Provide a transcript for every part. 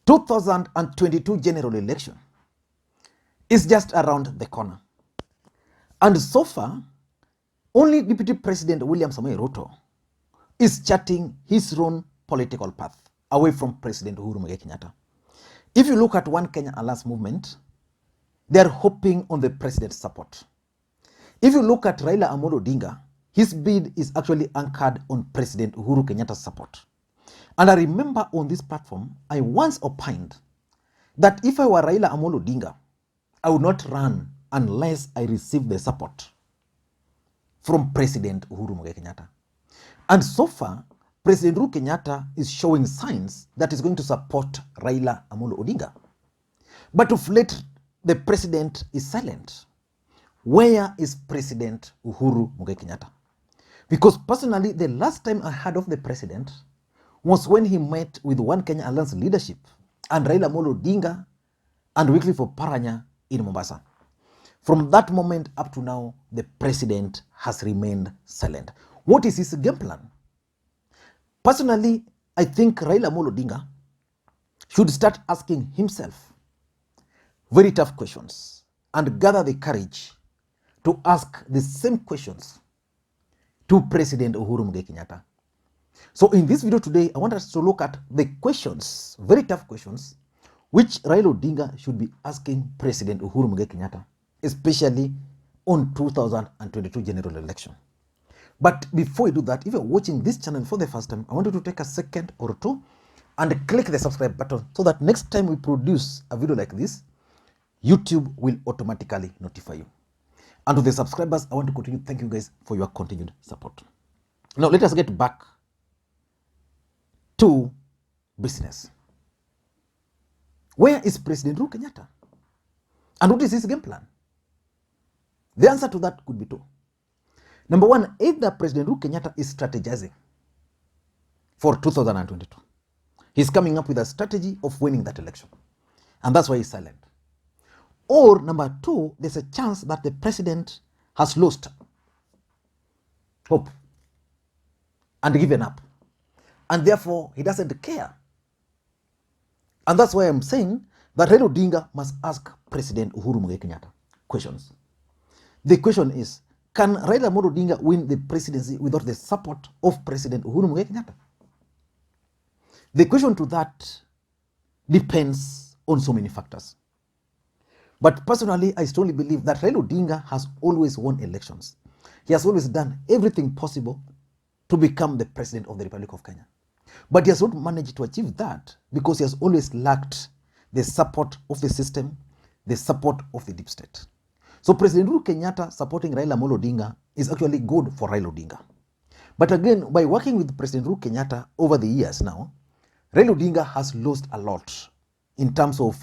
2022 general election is just around the corner. And so far, only Deputy President William Samoei Ruto is charting his own political path away from President Uhuru Kenyatta. If you look at One Kenya Alliance movement, they are hoping on the president's support. If you look at Raila Odinga, his bid is actually anchored on President Uhuru Kenyatta's support. And I remember on this platform, I once opined that if I were Raila Odinga, I would not run unless I received the support from President Uhuru Kenyatta. And so far, President Uhuru Kenyatta is showing signs that he's going to support Raila Odinga. But of late, the president is silent. Where is President Uhuru Kenyatta? Because personally, the last time I heard of the president was when he met with One Kenya Alliance leadership and Raila Odinga and Wycliffe Oparanya in Mombasa. From that moment up to now, the president has remained silent. What is his game plan? Personally, I think Raila Odinga should start asking himself very tough questions and gather the courage to ask the same questions to President Uhuru Kenyatta. So in this video today, I want us to look at the questions, very tough questions, which Raila Odinga should be asking President Uhuru Kenyatta, especially on 2022 general election. But before we do that, if you're watching this channel for the first time, I want you to take a second or two and click the subscribe button so that next time we produce a video like this, YouTube will automatically notify you. And to the subscribers, I want to continue thanking you guys for your continued support. Now, let us get back to business. Where is President Uhuru Kenyatta? And what is his game plan? The answer to that could be two. Number one, either President Uhuru Kenyatta is strategizing for 2022. He's coming up with a strategy of winning that election. And that's why he's silent. Or number two, there's a chance that the president has lost hope and given up. And therefore, he doesn't care. And that's why I'm saying that Raila Odinga must ask President Uhuru Kenyatta questions. The question is, can Raila Odinga win the presidency without the support of President Uhuru Kenyatta? The question to that depends on so many factors. But personally, I strongly believe that Raila Odinga has always won elections. He has always done everything possible to become the president of the Republic of Kenya. But he has not managed to achieve that because he has always lacked the support of the system, the support of the deep state. So President Uhuru Kenyatta supporting Raila Odinga is actually good for Raila Odinga. But again, by working with President Uhuru Kenyatta over the years now, Raila Odinga has lost a lot in terms of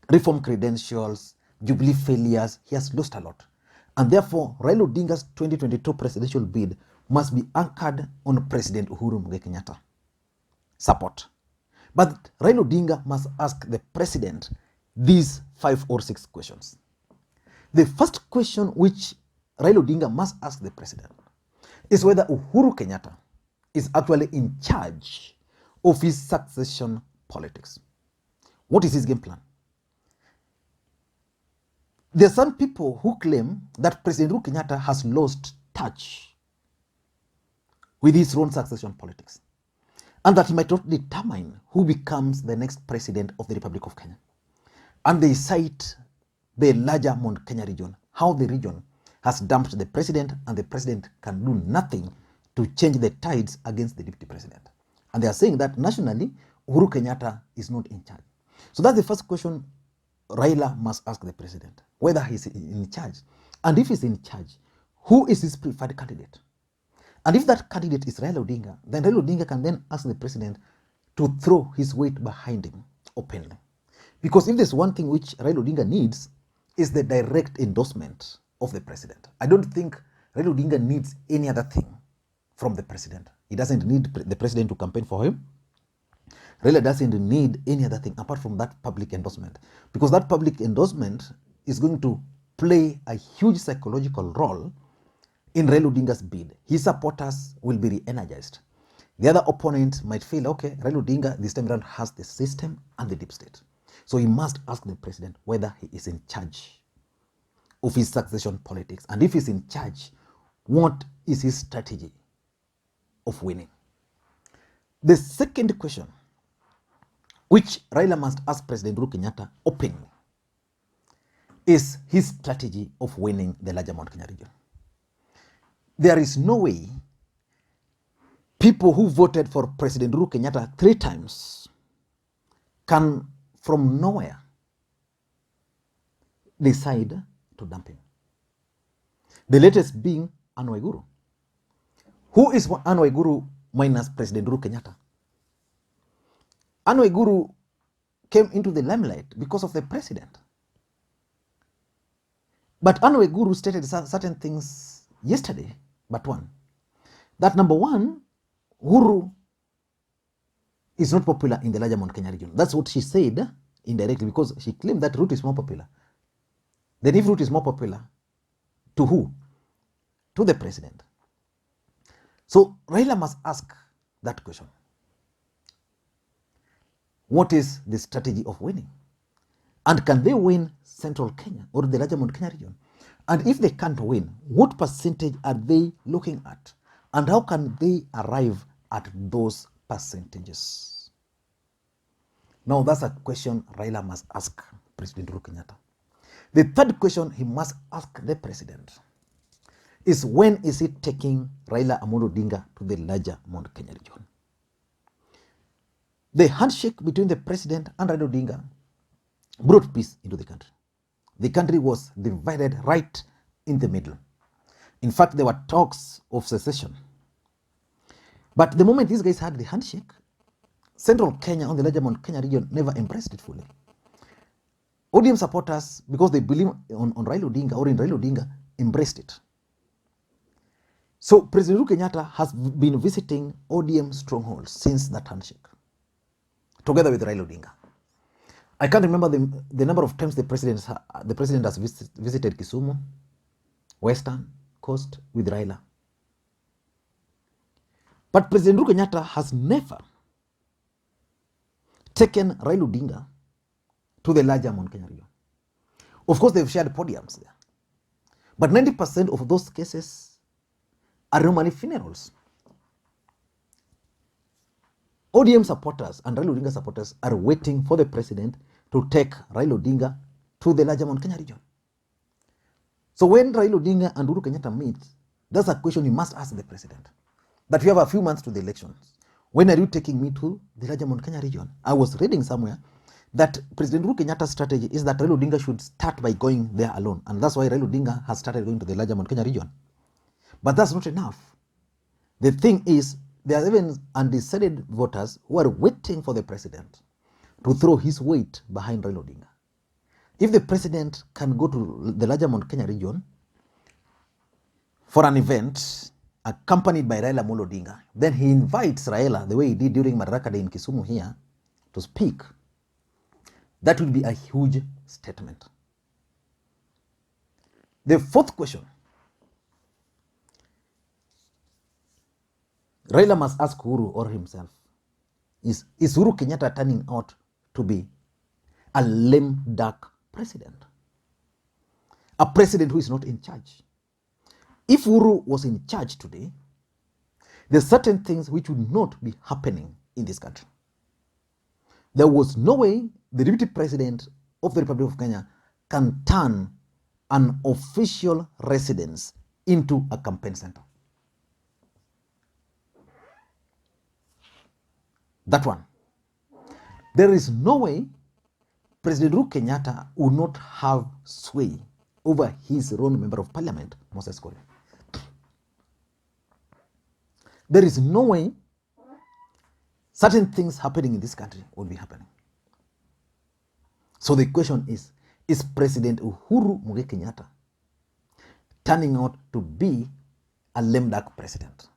reform credentials, Jubilee failures. He has lost a lot. And therefore, Raila Odinga's 2022 presidential bid must be anchored on President Uhuru Kenyatta support. But Raila Odinga must ask the president these 5 or 6 questions. The first question which Raila Odinga must ask the president is whether Uhuru Kenyatta is actually in charge of his succession politics. What is his game plan? There are some people who claim that President Uhuru Kenyatta has lost touch with his own succession politics and that he might not determine who becomes the next president of the Republic of Kenya. And they cite the larger Mount Kenya region, how the region has dumped the president and the president can do nothing to change the tides against the deputy president. And they are saying that nationally, Uhuru Kenyatta is not in charge. So that's the first question Raila must ask the president, whether he's in charge. And if he's in charge, who is his preferred candidate? And if that candidate is Raila Odinga, then Raila Odinga can then ask the president to throw his weight behind him openly. Because if there's one thing which Raila Odinga needs, is the direct endorsement of the president. I don't think Raila Odinga needs any other thing from the president. He doesn't need the president to campaign for him. Raila doesn't need any other thing apart from that public endorsement, because that public endorsement is going to play a huge psychological role in Raila Odinga's bid. His supporters will be re-energized. The other opponent might feel, okay, Raila Odinga this time around has the system and the deep state. So he must ask the president whether he is in charge of his succession politics. And if he's in charge, what is his strategy of winning? The second question, which Raila must ask President Uhuru Kenyatta openly, is his strategy of winning the larger Mount Kenya region. There is no way people who voted for President Uhuru Kenyatta 3 times can, from nowhere, decide to dump him. The latest being Anne Waiguru. Who is Anne Waiguru minus President Uhuru Kenyatta? Anne Waiguru came into the limelight because of the president. But Anne Waiguru stated certain things yesterday, but one. That number one, Uhuru is not popular in the larger Mount Kenya region. That's what she said indirectly, because she claimed that Ruto is more popular. Then if Ruto is more popular, to who? To the president. So Raila must ask that question. What is the strategy of winning? And can they win Central Kenya or the larger Mount Kenya region? And if they can't win, what percentage are they looking at? And how can they arrive at those percentages? Now that's a question Raila must ask President Uhuru Kenyatta. The third question he must ask the president is, when is he taking Raila Odinga to the larger Mount Kenya region? The handshake between the president and Raila Odinga brought peace into the country. The country was divided right in the middle. In fact, there were talks of secession. But the moment these guys had the handshake, Central Kenya on the larger Mount Kenya region never embraced it fully. ODM supporters, because they believe on Raila Odinga or in Raila Odinga, embraced it. So President Uhuru Kenyatta has been visiting ODM strongholds since that handshake, together with Raila Odinga. I can't remember the number of times the president has visited Kisumu, Western Coast with Raila. But President Uhuru Kenyatta has never taken Raila Odinga to the larger Mount Kenya region. Of course, they've shared podiums there. But 90% of those cases are normally funerals. ODM supporters and Raila Odinga supporters are waiting for the president to take Raila Odinga to the larger Mount Kenya region. So when Raila Odinga and Uhuru Kenyatta meet, that's a question you must ask the president. That we have a few months to the elections. When are you taking me to the larger Mount Kenya region? I was reading somewhere that President Uhuru Kenyatta's strategy is that Raila Odinga should start by going there alone. And that's why Raila Odinga has started going to the larger Mount Kenya region. But that's not enough. The thing is, there are even undecided voters who are waiting for the president to throw his weight behind Raila Odinga. If the president can go to the larger Mount Kenya region for an event accompanied by Raila Odinga, then he invites Raila, the way he did during Madaraka Day in Kisumu here, to speak. That will be a huge statement. The fourth question, Raila must ask Uhuru or himself, is Uhuru Kenyatta turning out to be a lame duck president? A president who is not in charge. If Uhuru was in charge today, there are certain things which would not be happening in this country. There was no way the deputy president of the Republic of Kenya can turn an official residence into a campaign center. That one. There is no way President Uhuru Kenyatta would not have sway over his own member of parliament, Moses Kole. There is no way certain things happening in this country would be happening. So the question is President Uhuru Kenyatta turning out to be a lame duck president?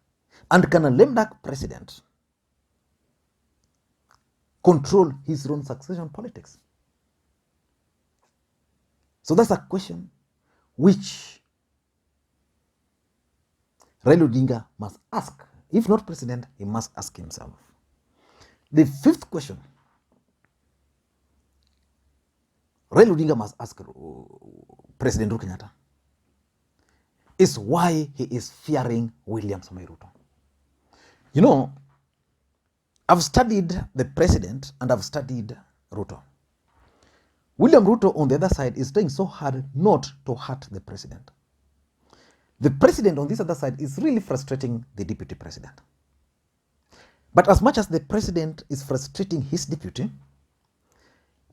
And can a lame duck president control his own succession politics? So that's a question which Raila Odinga must ask If not president, he must ask himself. The fifth question Raila Odinga must ask President Uhuru Kenyatta is why he is fearing William Samoei Ruto. You know, I've studied the president and I've studied Ruto. William Ruto on the other side is trying so hard not to hurt the president. The president on this other side is really frustrating the deputy president. But as much as the president is frustrating his deputy,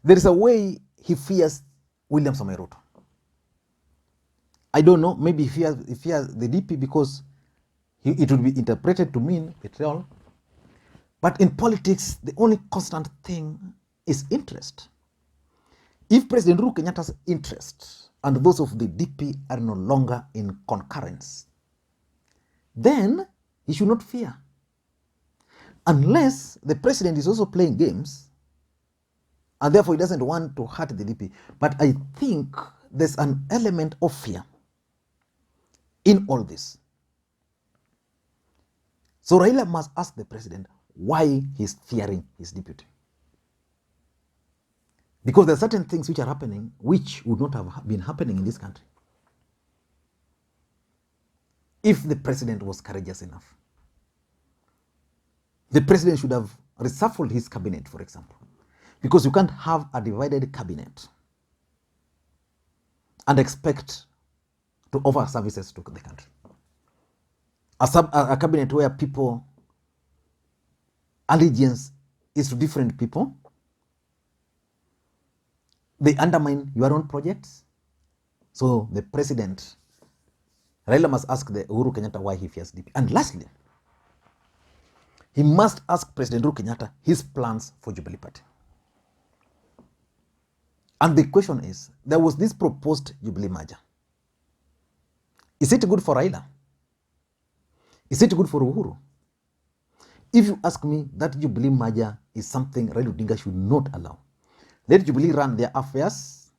there is a way he fears William Samoei Ruto. I don't know, maybe he fears the DP because it would be interpreted to mean betrayal. But in politics, the only constant thing is interest. If President Uhuru Kenyatta's interest and those of the DP are no longer in concurrence, then he should not fear. Unless the president is also playing games and therefore he doesn't want to hurt the DP. But I think there's an element of fear in all this. So Raila must ask the president why he's fearing his deputy. Because there are certain things which are happening which would not have been happening in this country if the president was courageous enough. The president should have reshuffled his cabinet, for example, because you can't have a divided cabinet and expect to offer services to the country. A cabinet where people allegiance is to different people, they undermine your own projects. So the president, Raila must ask the Uhuru Kenyatta why he fears DP. And lastly, he must ask President Uhuru Kenyatta his plans for Jubilee Party. And the question is, there was this proposed Jubilee merger. Is it good for Raila? Is it good for Uhuru? If you ask me, that Jubilee merger is something Raila Odinga should not allow. Let Jubilee run their affairs,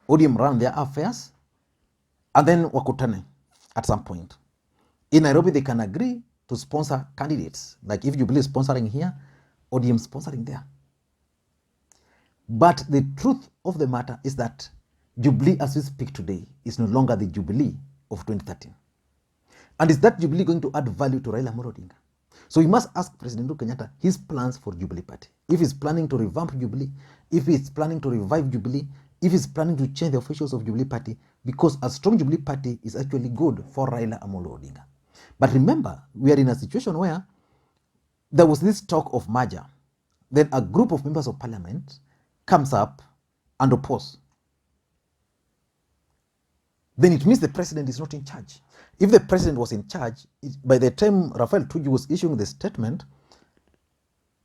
ODM run their affairs, and then wakutane at some point. In Nairobi, they can agree to sponsor candidates. Like if Jubilee is sponsoring here, ODM sponsoring there. But the truth of the matter is that Jubilee, as we speak today, is no longer the Jubilee of 2013. And is that Jubilee going to add value to Raila Odinga? So we must ask President Uhuru Kenyatta his plans for Jubilee Party. If he's planning to revamp Jubilee, if he's planning to revive Jubilee, if he's planning to change the officials of Jubilee Party, because a strong Jubilee Party is actually good for Raila Odinga. But remember, we are in a situation where there was this talk of merger. Then a group of members of parliament comes up and oppose. Then it means the president is not in charge. If the president was in charge, by the time Rafael Tuju was issuing the statement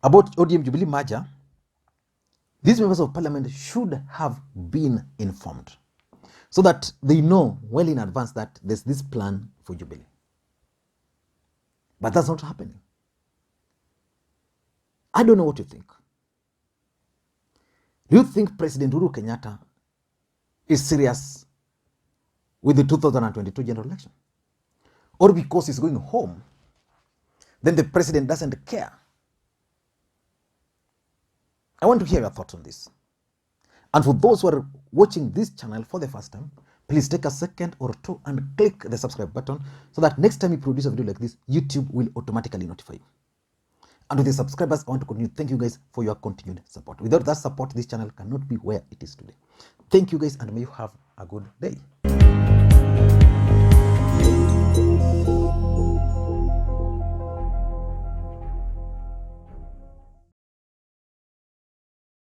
about ODM Jubilee merger, these members of parliament should have been informed so that they know well in advance that there's this plan for Jubilee. But that's not happening. I don't know what you think. Do you think President Uhuru Kenyatta is serious with the 2022 general election? Or because he's going home, then the president doesn't care? I want to hear your thoughts on this. And for those who are watching this channel for the first time, please take a second or two and click the subscribe button so that next time you produce a video like this, YouTube will automatically notify you. And with the subscribers, I want to continue. Thank you guys for your continued support. Without that support, this channel cannot be where it is today. Thank you guys, and may you have a good day.